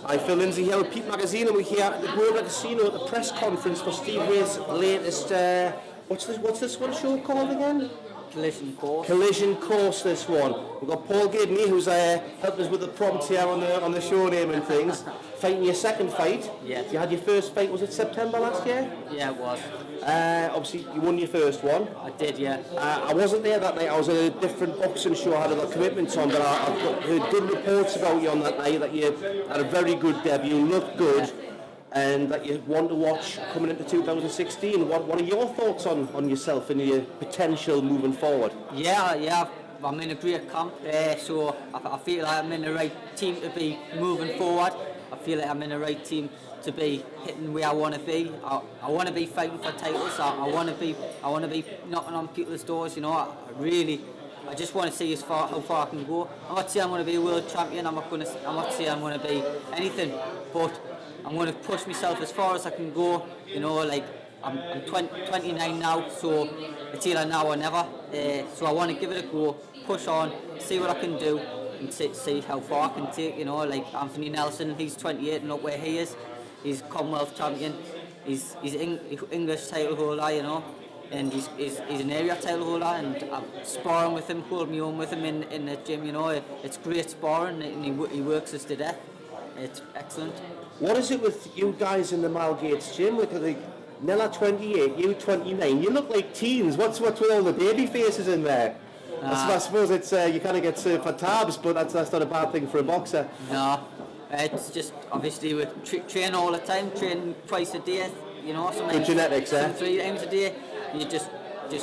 Hi, Phil Lindsay here with Peep magazine, and we're here at the Grosvenor Casino at the press conference for Steve Ray's latest. What's this one show called again? Collision Course. Collision Course. This one. We've got Paul Gidney, who's helped us with the prompts here on the show name and things. Fighting your second fight. Yes. You had your first fight. Was it September last year? Yeah, it was. Obviously, you won your first one. I did, yeah. I wasn't there that night. I was at a different boxing show. I had other commitments on, but I've heard good reports about you on that night, that you had a very good debut, looked good, and that you want to watch coming into 2016. What are your thoughts on yourself and your potential moving forward? Yeah. I'm in a great camp, so I feel like I'm in the right team to be moving forward. I feel like I'm in the right team to be hitting where I want to be. I want to be fighting for titles. I want to be knocking on people's doors. You know, I just want to see how far I can go. I'm not saying I'm going to be a world champion. I'm not saying I'm going to be anything, but I'm going to push myself as far as I can go. You know, like I'm 29 now, so it's either now or never. So I want to give it a go, push on, see what I can do, and see how far I can take. You know, like Anthony Nelson, he's 28 and look where he is. He's Commonwealth champion. He's English title holder, you know, and he's an area title holder. And I'm sparring with him, hold me on with him in the gym. You know, it's great sparring, and he works us to death. It's excellent. What is it with you guys in the Malgates gym? With like Nella 28, you 29. You look like teens. What's with all the baby faces in there? I suppose it's you kind of get served for tabs, but that's not a bad thing for a boxer. No. It's just obviously we train all the time, train twice a day, you know. Good genetics, eh? 3 times a day. You just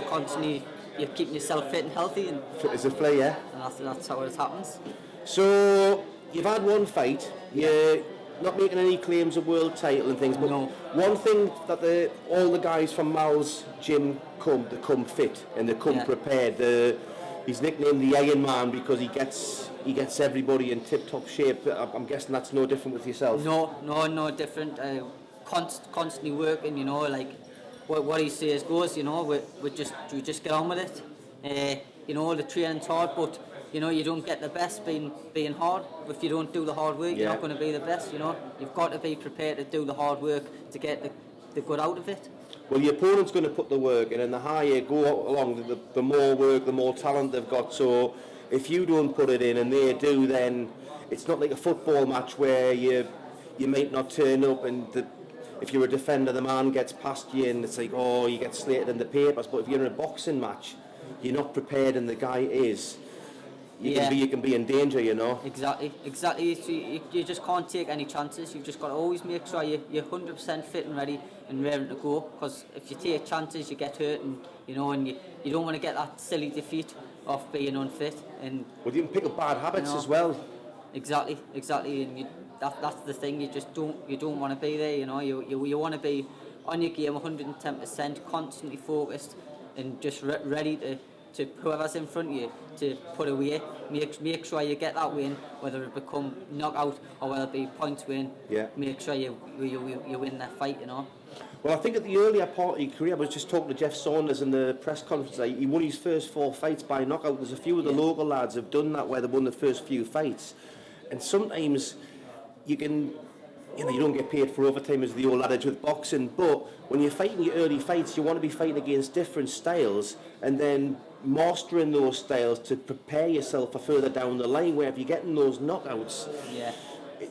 constantly you're keeping yourself fit and healthy, and fit as a flea, yeah. And that's how it happens. So you've had one fight. You're not making any claims of world title and things, but no. One thing that all the guys from Mal's gym they come fit and they come prepared. He's nicknamed the Iron Man because he gets everybody in tip-top shape. I'm guessing that's no different with yourself. No different. Constantly working, you know, like what he says goes. You know, we just get on with it. You know, the training's hard, but you know, you don't get the best being hard. If you don't do the hard work, you're not going to be the best. You know, you've got to be prepared to do the hard work to get the good out of it. Well, your opponent's going to put the work in, and the higher you go along, the more work, the more talent they've got. So if you don't put it in and they do, then it's not like a football match where you might not turn up, and if you're a defender, the man gets past you and it's like, oh, you get slated in the papers. But if you're in a boxing match, you're not prepared and the guy is. You can be in danger, you know. Exactly. You just can't take any chances. You've just got to always make sure you're 100% fit and ready and raring to go. Because if you take chances, you get hurt, and you know, and you don't want to get that silly defeat of being unfit. And well, you can pick up bad habits as well. Exactly. And that's the thing. You just don't want to be there. You know, you want to be on your game 110%, constantly focused, and just ready to whoever's in front of you to put away. Make sure you get that win, whether it become knockout or whether it be points win. Yeah. Make sure you win that fight, you know. Well, I think at the earlier part of your career, I was just talking to Jeff Saunders in the press conference. He won his first 4 fights by knockout. There's a few of the local lads have done that where they won the first few fights, and sometimes you don't get paid for overtime as the old adage with boxing. But when you're fighting your early fights, you want to be fighting against different styles, and then mastering those styles to prepare yourself for further down the line, where if you're getting those knockouts,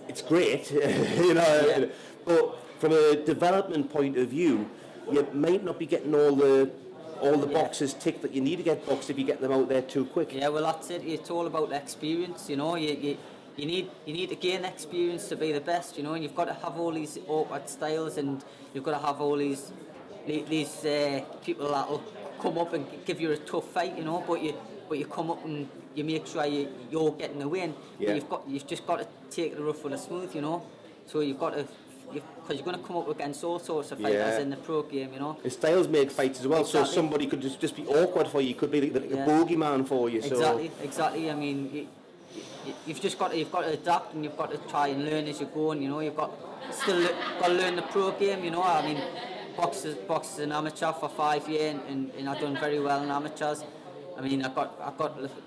it's great, you know. Yeah. But from a development point of view, you might not be getting all the boxes ticked that you need to get boxed if you get them out there too quick. Yeah, well, that's it. It's all about the experience, you know. You need to gain experience to be the best, you know, and you've got to have all these awkward styles, and you've got to have all these people that'll come up and give you a tough fight, you know, but you come up and you make sure you're getting the win. Yeah. But you've just got to take the rough with the smooth, you know. So you've got to, because you're going to come up against all sorts of fighters in the pro game, you know. The styles make fights as well. Exactly. So somebody could just be awkward for you. Could be like a bogeyman for you. Exactly. I mean, you've got to adapt, and you've got to try and learn as you go, and you know, you've got to learn the pro game, you know. I mean, boxed as an amateur for 5 years, and I've done very well in amateurs. I mean, I got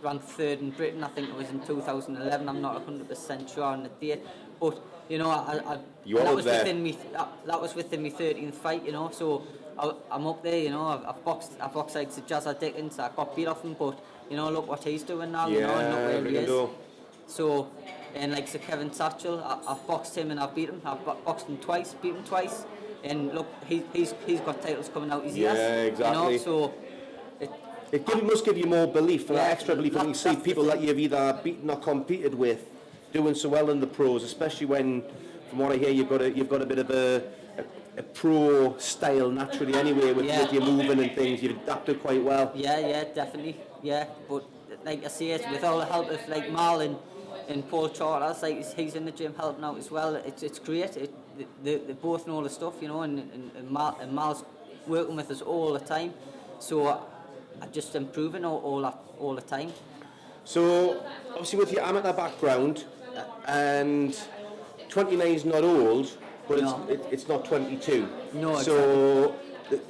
ranked 3rd in Britain. I think it was in 2011. I'm not 100% sure on the date, but you know, You are that up was there. within me. That was within me 13th fight, you know. So I'm up there, you know. I've boxed like the Jazza Dickens. I got beat off him, but you know, look what he's doing now, you know, and look where he is. So, and like Sir Kevin Satchel, I've boxed him and I've beat him. I've boxed him twice, beat him twice, and look, he's got titles coming out his ears. Yeah, exactly. You know, so it must give you more belief, and yeah, extra belief when you see people that you've either beaten or competed with doing so well in the pros, especially when, from what I hear, you've got a bit of a pro style naturally anyway with your moving and things. You've adapted quite well. Yeah, definitely. Yeah, but like I say, it's with all the help of like Mal and Paul Charters, like he's in the gym helping out as well. It's great. They both know the stuff, you know, and Mal's working with us all the time. So I'm just improving all the time. So obviously with your amateur background, and 29 is not old, but it's not 22. No, so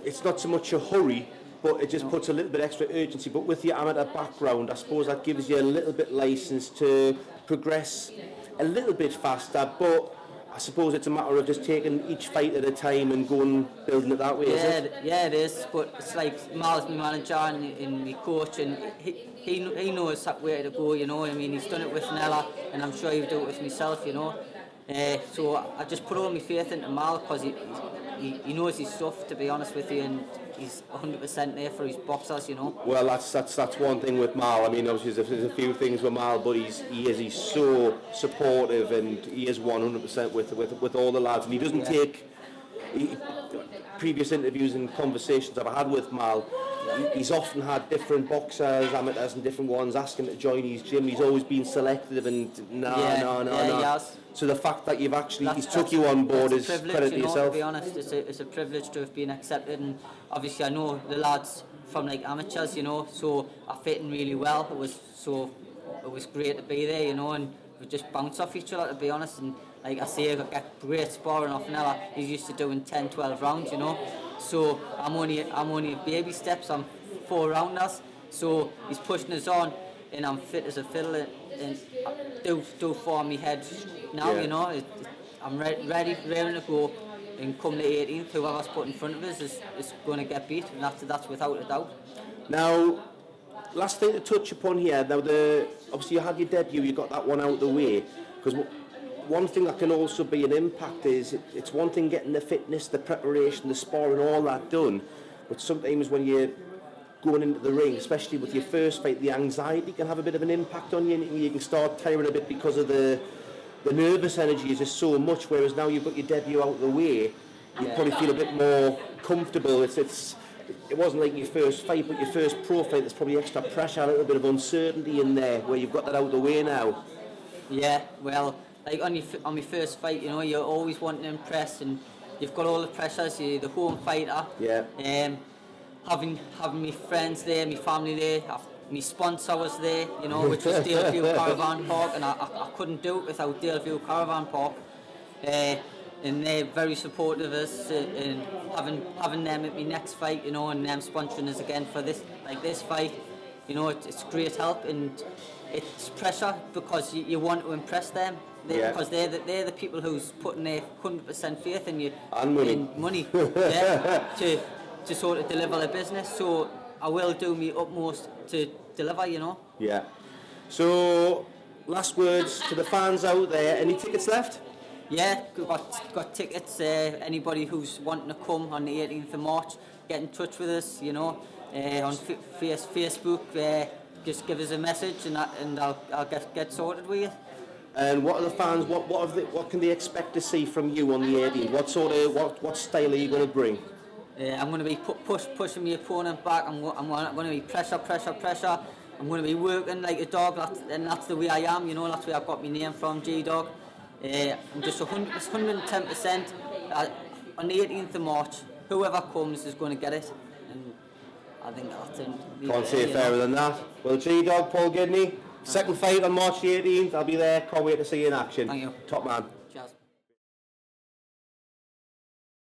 it's not so much a hurry, but it just puts a little bit extra urgency. But with your amateur background, I suppose that gives you a little bit license to progress a little bit faster. But I suppose it's a matter of just taking each fight at a time and going building it that way. Yeah, it is. But it's like Mal's my manager and my coach, and he knows where to go. You know, I mean, he's done it with Nella, and I'm sure he'll do it with myself. You know. So I just put all my faith into Mal because he knows his stuff, to be honest with you, and he's 100% there for his boxers, you know. Well, that's one thing with Mal. I mean, obviously there's a few things with Mal, but he's so supportive, and he is 100% with all the lads, and he doesn't take. Previous interviews and conversations I've had with Mal, he's often had different boxers, amateurs and different ones asking to join his gym. He's always been selective and no. He has. So the fact that he's took you on board is credit to yourself. To be honest, it's a privilege to have been accepted, and obviously I know the lads from like amateurs, you know, so I fit in really well. It was great to be there, you know, and we just bounce off each other, to be honest. And like I say, I get great sparring off Nella. He's used to doing 10, 12 rounds, you know. So I'm only baby steps. I'm 4 rounders. So he's pushing us on, and I'm fit as a fiddle, and do form my head now, you know. I'm ready to go, and come the 18th, whoever's put in front of us is going to get beat, and that's without a doubt. Now, last thing to touch upon here. Now, obviously you had your debut, you got that one out of the way, because one thing that can also be an impact is it's one thing getting the fitness, the preparation, the sparring, all that done, but sometimes when you're going into the ring, especially with your first fight, the anxiety can have a bit of an impact on you, and you can start tiring a bit because of the nervous energy is just so much, whereas now you've got your debut out of the way, you probably feel a bit more comfortable. It wasn't like your first fight, but your first pro fight, there's probably extra pressure, a little bit of uncertainty in there, where you've got that out of the way now. Yeah, well, like on my first fight, you know, you're always wanting to impress, and you've got all the pressures. You're the home fighter. Yeah. Having my friends there, my family there, my sponsor was there, you know, which was Daleview Caravan Park, and I couldn't do it without Daleview Caravan Park. And they're very supportive of us, and having them at my next fight, you know, and them sponsoring us again for this fight, you know, it's great help, and it's pressure because you want to impress them, because they're the people who's putting their 100% faith in you and money to sort of deliver the business. So I will do my utmost to deliver, you know. Yeah. So last words to the fans out there. Any tickets left? Yeah, got tickets. Anybody who's wanting to come on the 18th of March, get in touch with us, you know, on Facebook. Just give us a message, and I'll get sorted with you. And what are the fans? What can they expect to see from you on the 18th? What style are you going to bring? I'm going to be pushing my opponent back. I'm going to be pressure. I'm going to be working like a dog, and that's the way I am. You know, that's where I've got my name from, G-Dog. I'm just 110%. On the 18th of March, whoever comes is going to get it, and I think that's it. Can't say it fairer than that. Well, G-Dog, Paul Gidney, second fight on March the 18th. I'll be there. Can't wait to see you in action. Thank you. Top man.